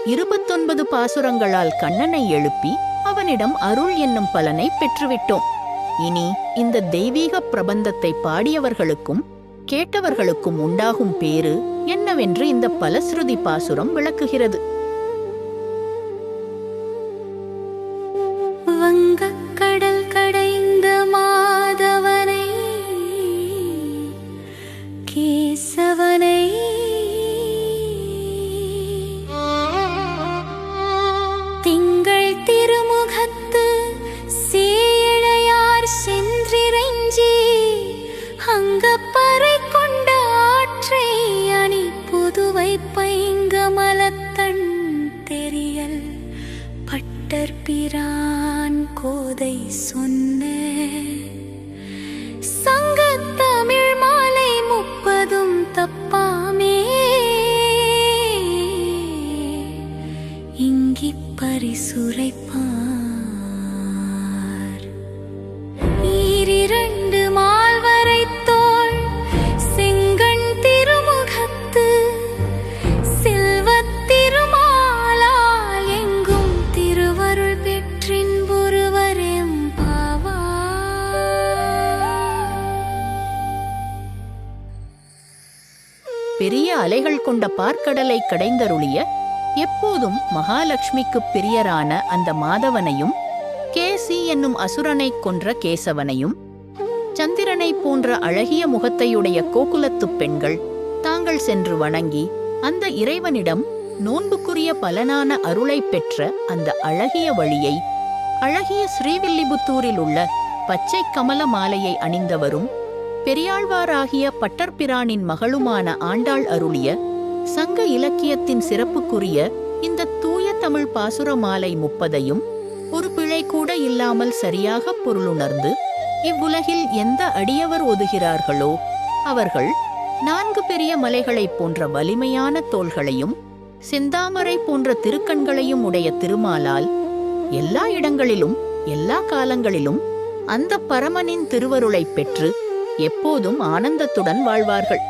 29 பாசுரங்களால் கண்ணனை எழுப்பி அவனிடம் அருள் என்னும் பலனை பெற்றுவிட்டோம். இனி இந்த தெய்வீக பிரபந்தத்தை பாடியவர்களுக்கும் கேட்டவர்களுக்கும் உண்டாகும் பேறு என்னவென்று இந்த பலஸ்ருதி பாசுரம் விளக்குகிறது. வங்கக்கடல் கடைந்த மாதவனை, கேசவனை, திங்கள் திருமுகத்து சேழையார் சென்றிறைஞ்சி, அங்கப்பறை கொண்ட ஆற்றை அணி புதுவை பைங்கமலத்தன் தெரியல் பட்டர்பிரான் கோதை சொன்ன சங்கத்தமிழ் மாலை 30 தப்பாமே, இங்கி பரிசுரைப்பார். ஈரிரண்டு மால்வரை தோள் செங்கண் திருமுகத்து செல்வத் திருமாலால் எங்கும் திருவருள் பெற்றின் ஒருவரெம்பாவார். பெரிய அலைகள் கொண்ட பார்க்கடலை கடைந்தருளிய எப்போதும் மகாலட்சுமிக்குப் பிரியரான அந்த மாதவனையும், கேசி என்னும் அசுரனைக் கொன்ற கேசவனையும், சந்திரனைப் போன்ற அழகிய முகத்தையுடைய கோகுலத்துப் பெண்கள் தாங்கள் சென்று வணங்கி அந்த இறைவனிடம் நோன்புக்குரிய பலனான அருளைப் பெற்ற அந்த அழகிய வழியை, அழகிய ஸ்ரீவில்லிபுத்தூரில் உள்ள பச்சை கமல மாலையை அணிந்தவரும் பெரியாழ்வாராகிய பட்டர்பிரானின் மகளுமான ஆண்டாள் அருளிய சங்க இலக்கியத்தின் சிறப்புக்குரிய இந்த தூய தமிழ் பாசுர மாலை 30ஐயும் ஒரு பிழை கூட இல்லாமல் சரியாக பொருளுணர்ந்து இவ்வுலகில் எந்த அடியவர் ஓதுகிறார்களோ அவர்கள் 4 பெரிய மலைகளைப் போன்ற வலிமையான தோள்களையும் செந்தாமரை போன்ற திருக்கண்களையும் உடைய திருமாலால் எல்லா இடங்களிலும் எல்லா காலங்களிலும் அந்த பரமனின் திருவருளைப் பெற்று எப்போதும் ஆனந்தத்துடன் வாழ்வார்கள்.